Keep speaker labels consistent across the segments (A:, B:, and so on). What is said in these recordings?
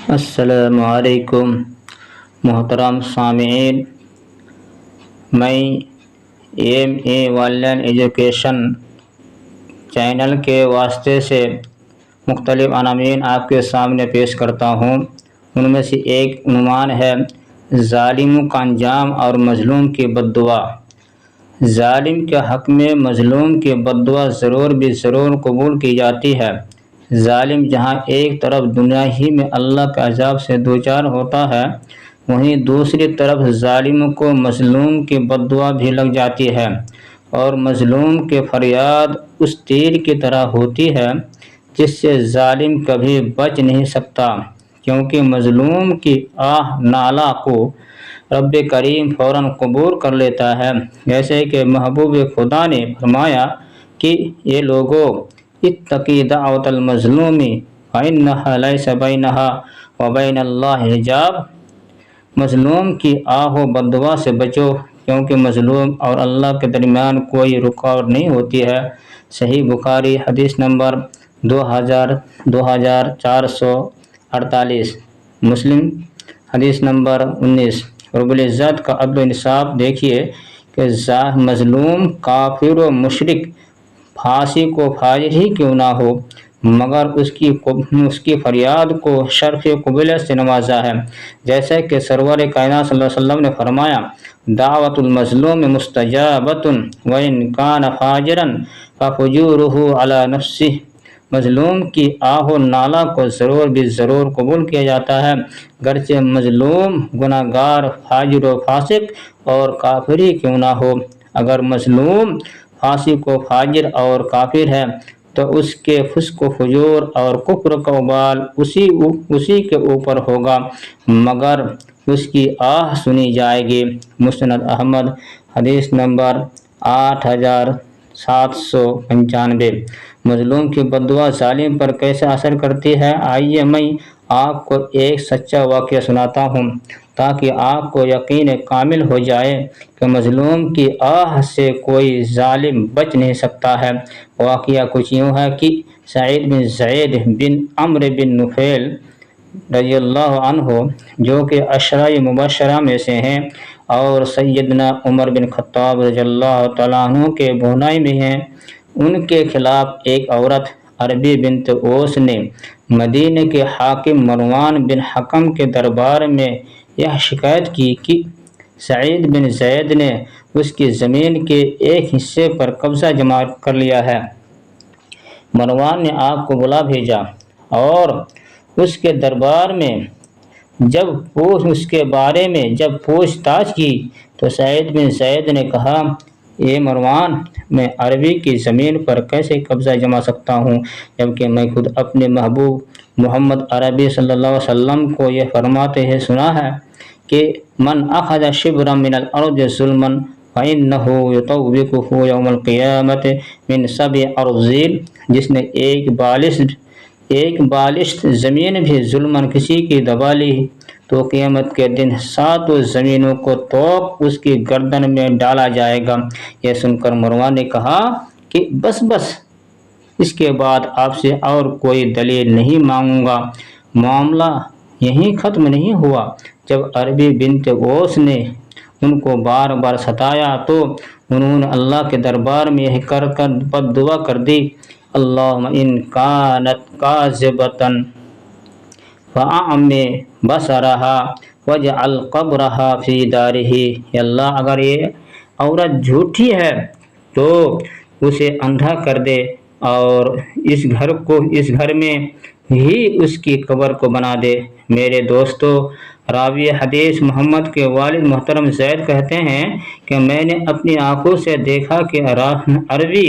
A: السلام علیکم محترم سامعین، میں آن لائن ایجوکیشن چینل کے واسطے سے مختلف عناوین آپ کے سامنے پیش کرتا ہوں۔ ان میں سے ایک عنوان ہے ظالموں کا انجام اور مظلوم کی بد دعا۔ ظالم کے حق میں مظلوم کی بد دعا ضرور قبول کی جاتی ہے۔ ظالم جہاں ایک طرف دنیا ہی میں اللہ کے عذاب سے دوچار ہوتا ہے، وہیں دوسری طرف ظالم کو مظلوم کی بد دعا بھی لگ جاتی ہے، اور مظلوم کی فریاد اس تیر کی طرح ہوتی ہے جس سے ظالم کبھی بچ نہیں سکتا، کیونکہ مظلوم کی آہ نالہ کو رب کریم فوراً قبول کر لیتا ہے۔ جیسے کہ محبوب خدا نے فرمایا کہ یہ لوگوں، اتقی دعوت المظلوم فإنها ليس بينها وبين اللہ حجاب۔ مظلوم کی آہ و بد دعا سے بچو، کیونکہ مظلوم اور اللہ کے درمیان کوئی رکاوٹ نہیں ہوتی ہے۔ صحیح بخاری حدیث نمبر 2448، مسلم حدیث نمبر 19۔ رب العزت کا عدل و انصاف دیکھیے کہ مظلوم کافر و مشرک، فاسق و فاجر ہی کیوں نہ ہو، مگر اس کی فریاد کو شرف قبولیت سے نوازا ہے۔ جیسے کہ سرور کائنات صلی اللہ علیہ وسلم نے فرمایا، دعوت المظلوم مستجابۃ وإن کان فاجرا ففجورہ علی نفسہ۔ مظلوم کی آہ و نالہ کو ضرور قبول کیا جاتا ہے، گرچہ مظلوم گناہ گار، فاجر و فاسق اور کافر ہی کیوں نہ ہو۔ اگر مظلوم فاسق و فاجر اور کافر ہے تو اس کے فسق و فجور اور کفر کا وبال اسی کے اوپر ہوگا، مگر اس کی آہ سنی جائے گی۔ مسند احمد حدیث نمبر 8795۔ مظلوم کی بد دعا ظالم پر کیسے اثر کرتی ہے، آئیے میں آپ کو ایک سچا واقعہ سناتا ہوں تاکہ آپ کو یقین کامل ہو جائے کہ مظلوم کی آہ سے کوئی ظالم بچ نہیں سکتا ہے۔ واقعہ کچھ یوں ہے کہ سعید بن زید بن عمرو بن نفیل رضی اللہ عنہ، جو کہ عشرہ مبشرہ میں سے ہیں اور سیدنا عمر بن خطاب رضی اللہ تعالیٰ عنہ کے بہنائی میں ہیں، ان کے خلاف ایک عورت عربی بنت اوس نے مدینہ کے حاکم مروان بن حکم کے دربار میں یہ شکایت کی کہ سعید بن زید نے اس کی زمین کے ایک حصے پر قبضہ جما کر لیا ہے۔ مروان نے آپ کو بلا بھیجا اور اس کے دربار میں اس کے بارے میں جب پوچھ تاچھ کی تو سعید بن زید نے کہا، اے مروان، میں عربی کی زمین پر کیسے قبضہ جما سکتا ہوں، جبکہ میں خود اپنے محبوب محمد عربی صلی اللہ علیہ وسلم کو یہ فرماتے ہیں سنا ہے کہ من اخذ شبرا من الارض ظلما فإنه يطوقه يوم القیامة من 7 ارذل۔ جس نے ایک بالشت زمین بھی ظلماً کسی کی دبا لی تو قیامت کے دن 7 زمینوں کو توق اس کی گردن میں ڈالا جائے گا۔ یہ سن کر مروان نے کہا کہ بس اس کے بعد آپ سے اور کوئی دلیل نہیں مانگوں گا۔ معاملہ یہیں ختم نہیں ہوا، جب عربی بنت اوس نے ان کو بار بار ستایا تو انہوں نے اللہ کے دربار میں یہ کر بد دعا کر دی، اللہم ان کانت کاذبۃ فاعمی بصرہا واجعل قبرہا فی دارہ۔ یا اللہ، اگر یہ عورت جھوٹی ہے تو اسے اندھا کر دے اور اس گھر میں ہی اس کی قبر کو بنا دے۔ میرے دوستو، راوی حدیث محمد کے والد محترم زید کہتے ہیں کہ میں نے اپنی آنکھوں سے دیکھا کہ عربی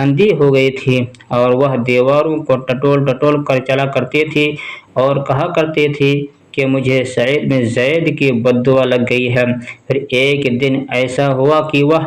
A: اندھی ہو گئی تھی اور وہ دیواروں کو ٹٹول کر چلا کرتی تھی اور کہا کرتی تھی کہ مجھے سعید بن زید کی بد دعا لگ گئی ہے۔ پھر ایک دن ایسا ہوا کہ وہ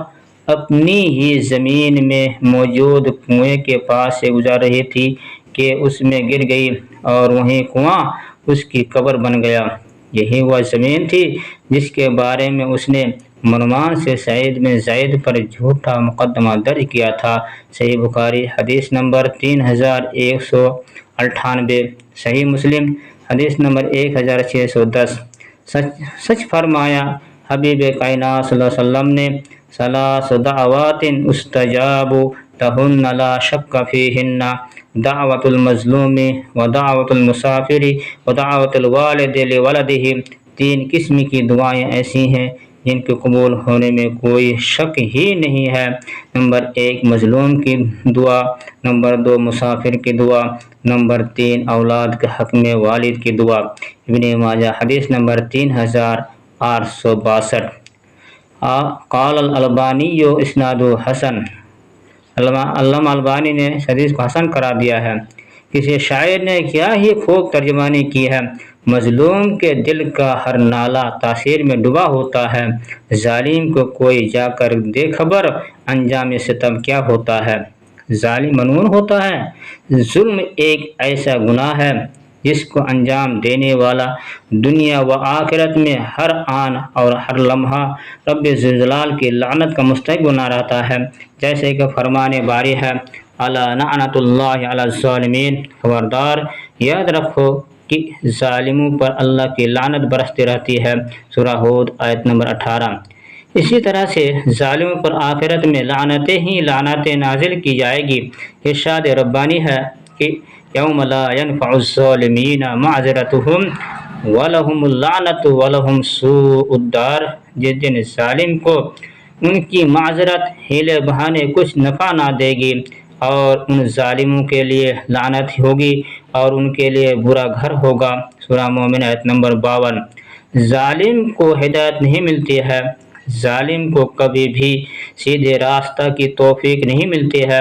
A: اپنی ہی زمین میں موجود کنویں کے پاس سے گزر رہی تھی کہ اس میں گر گئی اور وہیں کنواں اس کی قبر بن گیا۔ یہی وہ زمین تھی جس کے بارے میں اس نے مروان سے سعید بن زید پر جھوٹا مقدمہ درج کیا تھا۔ صحیح بخاری حدیث نمبر 3198۔ صحیح مسلم حدیث نمبر 1610۔ سچ فرمایا حبیب کائنات صلی اللہ علیہ وسلم نے، ثلاث دعوات استجاب لہن لا شک فیہن، دعوت المظلوم ودعوت المسافر ودعوت الوالد لولدہ۔ تین قسم کی دعائیں ایسی ہیں جن کے قبول ہونے میں کوئی شک ہی نہیں ہے۔ نمبر 1 مظلوم کی دعا، نمبر 2 مسافر کی دعا، نمبر 3 اولاد کے حق میں والد کی دعا۔ ابن ماجہ حدیث نمبر 3862۔ قال الالبانی اسناد حسن، علامہ البانی نے حدیث کو حسن قرار دیا ہے۔ کسی شاعر نے کیا ہی خوب ترجمانی کی ہے، مظلوم کے دل کا ہر نالہ تاثیر میں ڈوبا ہوتا ہے، ظالم کو کوئی جا کر دے خبر، انجام ستم کیا ہوتا ہے۔ ظالم منون ہوتا ہے۔ ظلم ایک ایسا گناہ ہے جس کو انجام دینے والا دنیا و آخرت میں ہر آن اور ہر لمحہ رب ذوالجلال کی لعنت کا مستحق بنا رہتا ہے، جیسے کہ فرمان باری ہے، الا لعنت اللہ علی الظالمین، خبردار یاد رکھو کہ ظالموں پر اللہ کی لعنت برستی رہتی ہے۔ سورہ ہود آیت نمبر 18۔ اسی طرح سے ظالموں پر آخرت میں لعنتیں ہی لعنتیں نازل کی جائے گی۔ ارشاد ربانی ہے کہ یوم لا ينفع الظالمین معذرتهم ولہم اللعنت ولہم سوء الدار، جس دن ظالم کو ان کی معذرت ہیلے بہانے کچھ نفع نہ دے گی، اور ان ظالموں کے لیے لعنت ہوگی اور ان کے لیے برا گھر ہوگا۔ سورہ مومن آیت نمبر 52۔ ظالم کو ہدایت نہیں ملتی ہے، ظالم کو کبھی بھی سیدھے راستہ کی توفیق نہیں ملتی ہے۔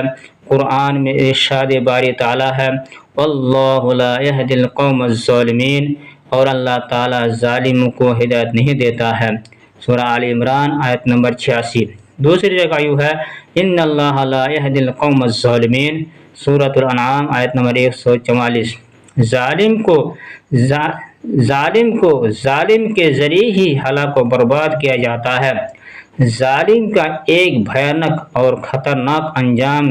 A: قرآن میں ارشاد باری تعالیٰ ہے، واللہ لا یہدی القوم الظالمین، اور اللہ تعالیٰ ظالموں کو ہدایت نہیں دیتا ہے۔ سورہ آل عمران آیت نمبر 86۔ دوسری جگہ یوں ہے، ان اللہ لا یہدی القوم الظالمین، سورۃ الانعام آیت نمبر 144۔ ظالم کے ذریعے ہی ہلاک و برباد کیا جاتا ہے۔ ظالم کا ایک بھیانک اور خطرناک انجام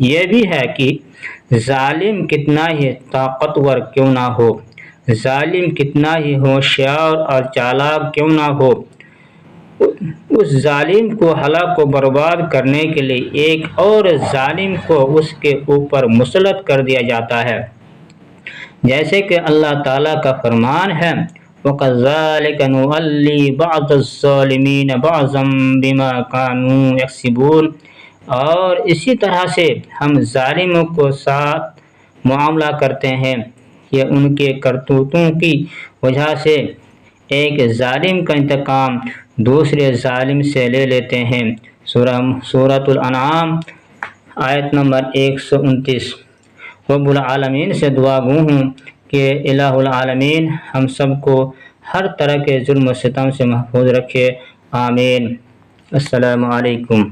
A: یہ بھی ہے کہ ظالم کتنا ہی طاقتور کیوں نہ ہو، ظالم کتنا ہی ہوشیار اور چالاک کیوں نہ ہو، اس ظالم کو ہلاک و برباد کرنے کے لیے ایک اور ظالم کو اس کے اوپر مسلط کر دیا جاتا ہے، جیسے کہ اللہ تعالیٰ کا فرمان ہے، وَكَذَلِكَ نُوَلِّي بَعْضَ الظَّالِمِينَ بَعْضًا بِمَا كَانُوا يَكْسِبُونَ، اور اسی طرح سے ہم ظالموں کو ساتھ معاملہ کرتے ہیں، یہ ان کے کرتوتوں کی وجہ سے ایک ظالم کا انتقام دوسرے ظالم سے لے لیتے ہیں۔ سورۃ الانعام آیت نمبر 129۔ رب العالمین سے دعا گو ہوں کہ الہ العالمین ہم سب کو ہر طرح کے ظلم و ستم سے محفوظ رکھے، آمین۔ السلام علیکم۔